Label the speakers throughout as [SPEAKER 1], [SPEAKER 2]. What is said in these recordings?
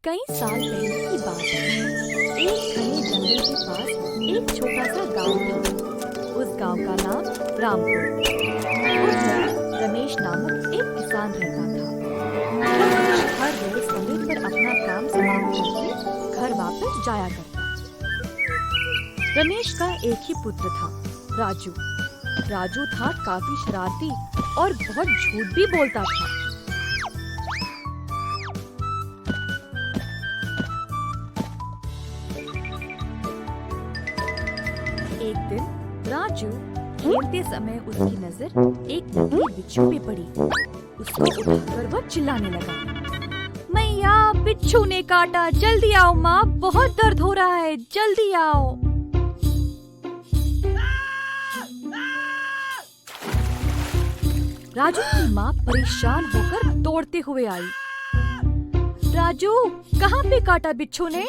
[SPEAKER 1] कई साल पहले की बात है। एक घने जंगल के पास एक छोटा सा गांव था। उस गांव का नाम रामपुर। उस घर रमेश नामक एक किसान रहता था। रमेश हर रोज समय पर अपना काम समाप्त करके घर वापस जाया करता। रमेश का एक ही पुत्र था, राजू। राजू था काफी शरारती और बहुत झूठ भी बोलता था। एक दिन राजू खेलते समय उसकी नजर एक नकली बिच्छू पे पड़ी। उसको उठाकर वह चिल्लाने लगा, मैया, बिच्छू ने काटा, जल्दी आओ माँ, बहुत दर्द हो रहा है, जल्दी आओ। राजू की माँ परेशान होकर दौड़ते हुए आई। राजू, कहाँ पे काटा बिच्छू ने?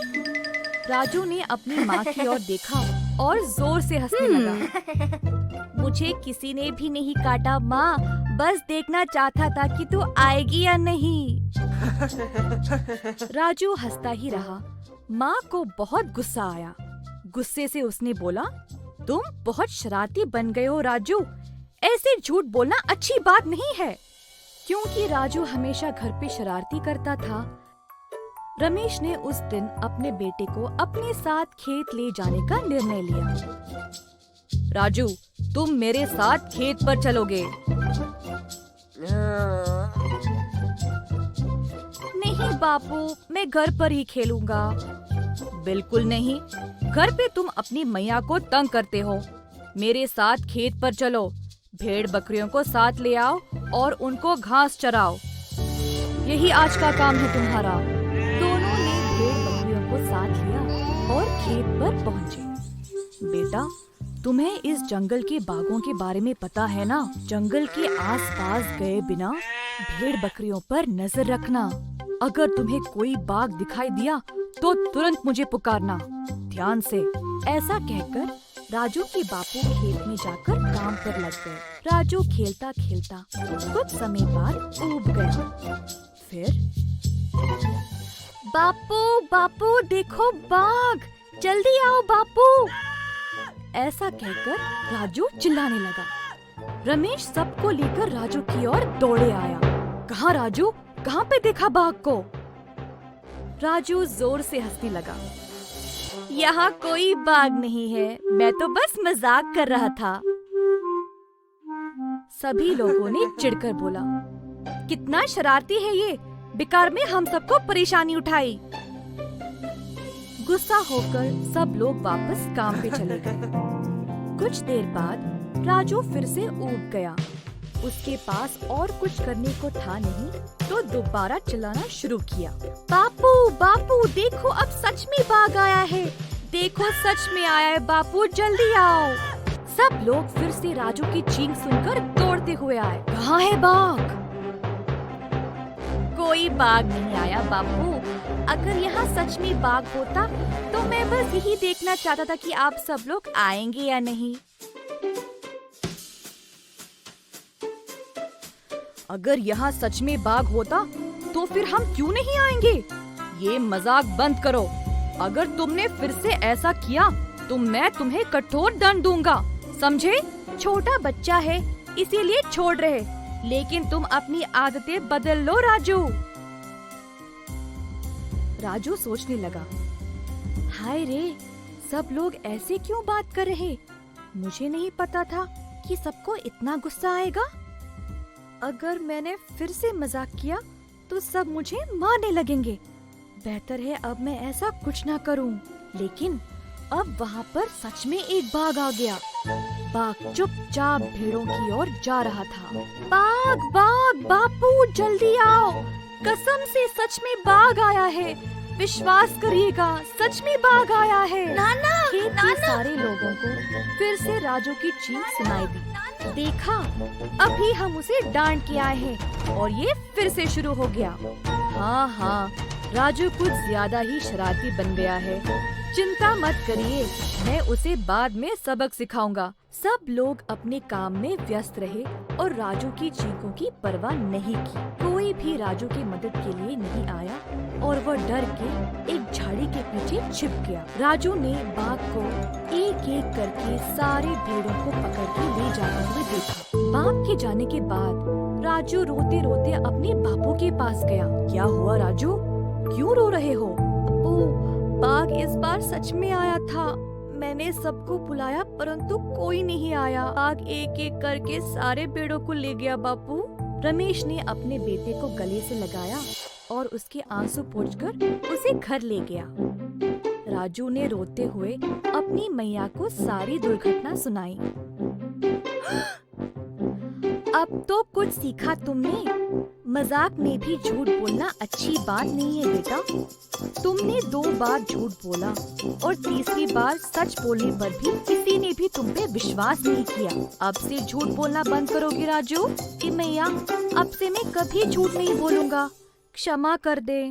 [SPEAKER 1] राजू ने अपनी माँ की ओर देखा और जोर से हंसने लगा। मुझे किसी ने भी नहीं काटा माँ, बस देखना चाहता था कि तू आएगी या नहीं। राजू हंसता ही रहा। माँ को बहुत गुस्सा आया। गुस्से से उसने बोला, तुम बहुत शरारती बन गए हो राजू, ऐसे झूठ बोलना अच्छी बात नहीं है। क्योंकि राजू हमेशा घर पे शरारती करता था, रमेश ने उस दिन अपने बेटे को अपने साथ खेत ले जाने का निर्णय लिया। राजू, तुम मेरे साथ खेत पर चलोगे? नहीं बापू, मैं घर पर ही खेलूंगा। बिल्कुल नहीं, घर पे तुम अपनी मैया को तंग करते हो। मेरे साथ खेत पर चलो, भेड़ बकरियों को साथ ले आओ और उनको घास चराओ। यही आज का काम है तुम्हारा। दोनों ने भेड़ बकरियों को साथ लिया और खेत पर पहुँचे। बेटा, तुम्हें इस जंगल के बागों के बारे में पता है ना? जंगल के आसपास गए बिना भेड़ बकरियों पर नजर रखना। अगर तुम्हें कोई बाघ दिखाई दिया तो तुरंत मुझे पुकारना, ध्यान से। ऐसा कहकर राजू के बापू खेत में जाकर काम पर लग गए। राजू खेलता खेलता कुछ समय बाद ऊब गया। फिर, बापू बापू देखो बाघ, जल्दी आओ बापू। ऐसा कहकर राजू चिल्लाने लगा। रमेश सबको लेकर राजू की ओर दौड़े आया। कहाँ राजू, कहाँ पे देखा बाघ को? राजू जोर से हंसने लगा। यहाँ कोई बाघ नहीं है, मैं तो बस मजाक कर रहा था। सभी लोगों ने चिढ़कर बोला, कितना शरारती है ये, बेकार में हम सबको परेशानी उठाई। गुस्सा होकर सब लोग वापस काम पे चले गए। कुछ देर बाद राजू फिर से ऊब गया। उसके पास और कुछ करने को था नहीं, तो दोबारा चिल्लाना शुरू किया। बापू बापू देखो, अब सच में बाघ आया है, देखो सच में आया है बापू, जल्दी आओ। सब लोग फिर से राजू की चीख सुनकर दौड़ते हुए आए। कहाँ है बाघ? कोई बाघ नहीं आया बापू। अगर यहाँ सच में बाघ होता तो मैं बस यही देखना चाहता था कि आप सब लोग आएंगे या नहीं। अगर यहाँ सच में बाघ होता तो फिर हम क्यों नहीं आएंगे? ये मजाक बंद करो। अगर तुमने फिर से ऐसा किया तो मैं तुम्हें कठोर दंड दूंगा, समझे? छोटा बच्चा है इसीलिए छोड़ रहे, लेकिन तुम अपनी आदतें बदल लो राजू। राजू सोचने लगा, हाय रे, सब लोग ऐसे क्यों बात कर रहे? मुझे नहीं पता था कि सबको इतना गुस्सा आएगा। अगर मैंने फिर से मजाक किया तो सब मुझे मारने लगेंगे। बेहतर है अब मैं ऐसा कुछ ना करूं। लेकिन अब वहाँ पर सच में एक बाघ आ गया। बाघ चुपचाप भेड़ों की ओर जा रहा था। बाघ बाघ बापू, जल्दी आओ, कसम से सच में बाघ आया है, विश्वास करिएगा, सच में बाघ आया है। नाना, खेत के सारे लोगों को फिर से राजू की चीख सुनाई दी। देखा, अभी हम उसे डांट के आए हैं और ये फिर से शुरू हो गया। हाँ हाँ, राजू कुछ ज्यादा ही शरारती बन गया है। चिंता मत करिए, मैं उसे बाद में सबक सिखाऊंगा। सब लोग अपने काम में व्यस्त रहे और राजू की चीखों की परवाह नहीं की। कोई भी राजू की मदद के लिए नहीं आया और वह डर के एक झाड़ी के पीछे छिप गया। राजू ने बाघ को एक एक करके सारे भेड़ों को पकड़ के ले जाते हुए देखा। बाघ के जाने के बाद राजू रोते रोते अपने बापू के पास गया। क्या हुआ राजू, क्यों रो रहे हो? बाघ इस बार सच में आया था। मैंने सबको बुलाया परंतु कोई नहीं आया। बाघ एक एक करके सारे भेड़ों को ले गया बापू। रमेश ने अपने बेटे को गले से लगाया और उसके आंसू पोंछकर उसे घर ले गया। राजू ने रोते हुए अपनी मैया को सारी दुर्घटना सुनाई। अब तो कुछ सीखा तुमने। मजाक में भी झूठ बोलना अच्छी बात नहीं है बेटा। तुमने 2 बार झूठ बोला और तीसरी बार सच बोलने पर भी किसी ने भी तुम पे विश्वास नहीं किया। अब से झूठ बोलना बंद करोगे राजू? कि मैया अब से मैं कभी झूठ नहीं बोलूँगा, क्षमा कर दे।